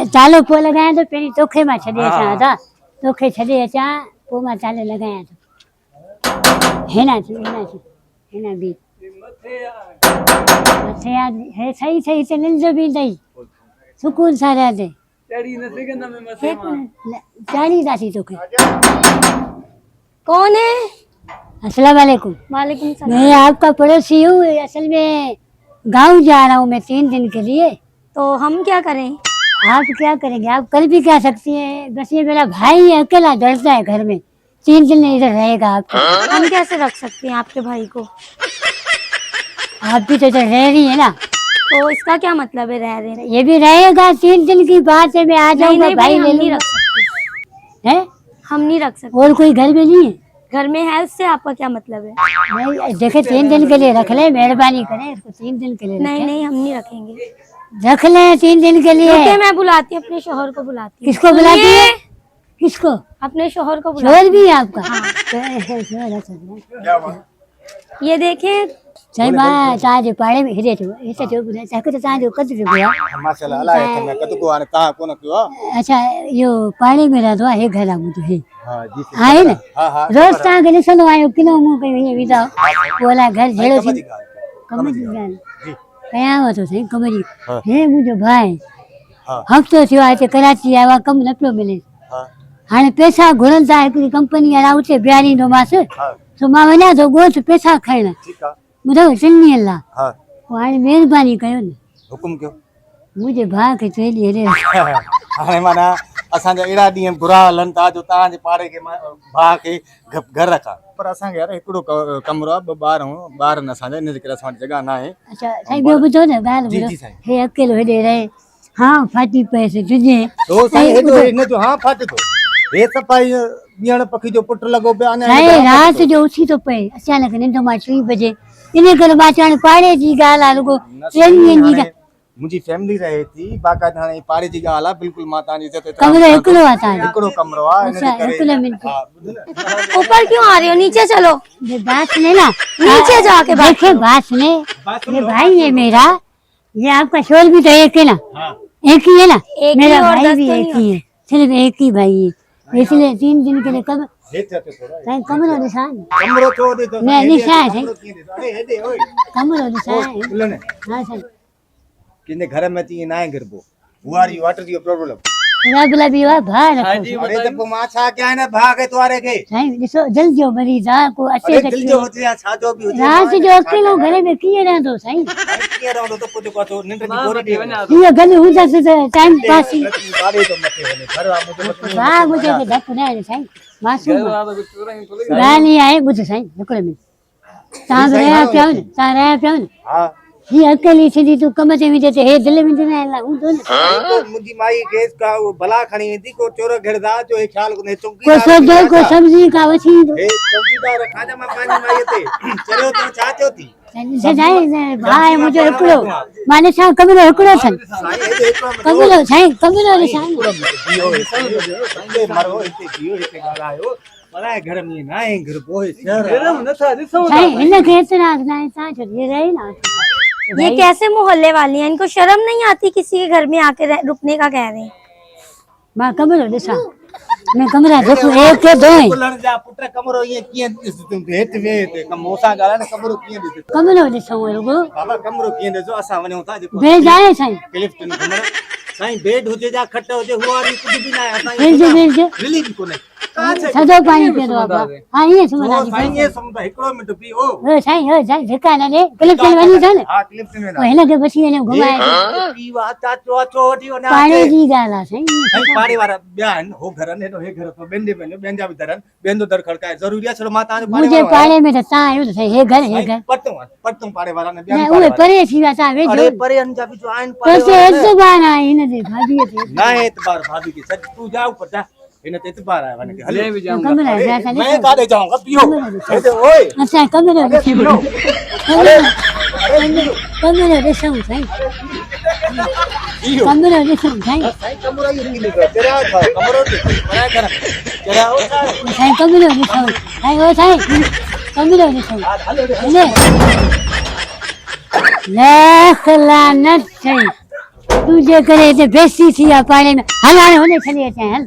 चालो पो लगाया तो पेरी तोखे में छॾे अचां था तोखे छॾे अचां पो मां चालो लगाया तो हेना भी मथे आ हे सही से निंड भी दई सुकून सा रहते चढ़ी न सघंदा में मथे मां चाली दासी तोखे कौन है? अस्सलाम वालेकुम। वालेकुम सलाम। मैं आपका पड़ोसी हूँ, असल में गांव जा रहा हूँ मैं 3 दिन के लिए। तो हम क्या करें? आप क्या करेंगे, आप कर भी क्या सकती हैं, बस ये मेरा भाई है, अकेला डरता है घर में, 3 दिन इधर रहेगा आपको। हम कैसे रख सकते हैं आपके भाई को? आप भी तो इधर रह रही है ना, तो इसका क्या मतलब है रह रहे हैं? ये भी रहेगा, 3 दिन की बात है, मैं आ जाऊंगा भाई हम ले नहीं लूंगा। रख सकते है हम नहीं रख सकते। और कोई घर में नहीं है? घर में है, उससे आपका क्या मतलब है? नहीं देखे 3 दिन के लिए रख ले, मेहरबानी करें इसको 3 दिन के लिए नहीं नहीं हम नहीं रखेंगे। रख ले 3 दिन के लिए। रुके, मैं बुलाती हूँ, अपने शोहर को बुलाती हूँ। किसको बुलाती है? किसको? अपने शोहर को बुलाती शोहर भी है आपका? ये देखें सही बात, ताज पाड़े में हिरे तो ऐसे तो बुला चाहे तो ताज कद जो बुआ माशाल्लाह अल्लाह है मैं कत को आने कहां कोन क्यों। अच्छा यो पाड़े में रहतो है घर आ मुझे है। हां जी है ना? हां रोज ता गने सनो आयो किलो मु कई विदा बोला घर झेड़ो थी कमरी गाल जी कया हो तो सही कमरी हाँ। हे मुझो भाई हां हफ्तो थियो आहे कराची आवा कम न पियो मिले हां हाणे पैसा घुरन था हिकड़ी कंपनी वाला उते बिहारी नो मास हां तो मां वना तो गोठ पैसा खाइण ठीक है ॿुधो चङी अल्लाह हां हाणे महिरबानी कयो न हुकुम क्यों मुंहिंजे भाउ खे चई हेॾे हाणे माना असांजा एड़ा ॾींहं बुरा हलन था जो तव्हांजे पाड़े खे भाउ खे घर रखा पर असांखे यार हिकिड़ो कमरो आहे ॿ ॿार आहिनि असांजा इन जे करे असां वटि जॻह न आहे। अच्छा साईं ॿियो ॿुधो न ॻाल्हि जी, ॿुधो जी साईं। हे अकेलो हेॾे रहे हाँ फाटी पएसि तुझे तो साईं हेॾो हिन जो हां फाटे थो हे सफ़ाई ॿियण पखी जो पुट लॻो पियो अञा साईं राति जो उथी थो पए अचानक निंड मां 3 बजे इन करे मां चवां पाड़े जी ॻाल्हि आहे रुगो 3 ॾींहंनि जी मुंहिंजी फैमिली रहे थी बाक़ाइदा हाणे पाड़े जी ॻाल्हि आहे बिल्कुल मां तव्हांजी इज़त कमरो हिकिड़ो आहे तव्हांजो? हिकिड़ो कमरो आहे इन जे अच्छा, करे हिकिड़ो मिंट। हा ॿुध न ऊपर क्यों आ रहे हो? नीचे चलो। ये बात सुने ना नीचे जाके बात देखे बात सुने ये भाई है मेरा ये आपका शोर भी तो एक है ना एक ही है ना एक ही मेरा और भाई 10 भी तो एक नहीं ही है सिर्फ एक ही भाई है इसलिए 3 दिन के लिए कब हेठि अचे थोरो साईं कमरो निशान कमरो छो ॾे थो न निशान है अरे हेॾे ओए कमरो निशान है उलने हाँ साईं किने घर में ती ना है गिरबो व्हाट इज योर प्रॉब्लम रबला भी वा भाई रखो अरे तो मां छा क्या है ना भाग है तुम्हारे के साईं ॾिसो जल्दी जो मरीज आ को अचे अरे दिल जो होते या छा जो भी होते रात जो अकेलो घर में किए रहंदो साईं किए रहंदो तो कुछ को तो निंड की गोरी दे वना ये गल हुंदा से टाइम पास ही गाड़ी तो मथे वने घर आ मुझे वाह मुझे तो धक न आहे साईं मासूम वाह तो चोरन थोड़ी ॻाल्हि आहे ॿुध साईं हिकिड़ो मिंट तव्हां रहिया पिया न तव्हां रहिया पिया न हां ही अकेली सिधी तूं कम ते विझे ते हे दिलि में न आयल हूंदो न तो मुझी माई केस का भला खणी वेंदी को चोर घिरदा जो हे ख्याल कोने को चौकीदार सोचो को सब्जी का वठी ईंदो हे चौकीदार खाजा मां पानी माई ते चरियो तो छा थियो थी सदाई भाई मुंहिंजो हिकिड़ो माने छा कमरो हिकिड़ो अथनि साईं हे देखो कमरो साईं कमरो ॾिसां दियो संगे मारो हिते दियो हिते ॻाल्हायो पराए घर में ना है घर पोइ शहर गरम नथा ॾिसो साईं हिन खे एतिरा न तव्हां छो ये रही ना ये कैसे मोहल्ले वाली हैं? इनको शर्म नहीं आती किसी के घर में आके रुकने का कह रहे हैं। मां कमरो ॾिसां मैं कमरा देखो एक के दो है कुलण जा पुट कमरो ये किए तुम हेठ वे ते कमोसा गाला ने कमरो किए दे कमरो ॾिसो रुगो बाबा कमरो किए दे जो असा वने था जेको बेड आहे साईं क्लिफ्ट न कमरो साईं बेड हुजे जा खट हुजे हुआरी कुछ भी ना असा बेड रिली भी कोने सजो पानी पींदो आहे बाबा हाँ ईअं सुम्हंदा ओ साईं ये समझ हिकड़ो मिनट पी ओ हो साईं धिका न ॾे क्लिप ते वञी था न हां क्लिफ्ट में पोइ हिन खे वठी वञो घुमाए पी वा चाचो अचो वठी वना पाड़े जी ॻाल्हि आहे साईं साईं पाड़े वारा ॿिया आहिनि हो घर ने हे घर तो बेंदे बेंदे बेंजा भी दरन बेंदो दर खड़काए जरूरी आहे छो मां ता मुंहिंजे पाड़े में त तव्हां आहियो त साईं हे घर पटो पाड़े वाला ने न उहे परे थी विया तव्हां वेझो अरे परे अंजा भी जो आइन तोखे एतबार आहे हिन ते भाभीअ ते ना एतबार भाभी की सच तू जा ऊपर जा इन ते एतबार है वने के हले भी जाऊंगा कमरा जा साईं मैं काडे जाऊंगा पियो ए ओए अच्छा कमरो ॾिसो कमरो ॾिसो साईं पियो कमरो ॾिसो साईं साईं कमरा ये की लिखो तेरा था कमरो ते बड़ा कर तेरा ओ साईं कमरो ॾिसो साईं ओ साईं कमरो ॾिसो हलो लाख लानत साईं तुझे करे ते बेइज्जती थी आ पाड़े में हल हाणे होने छॾे अचां हल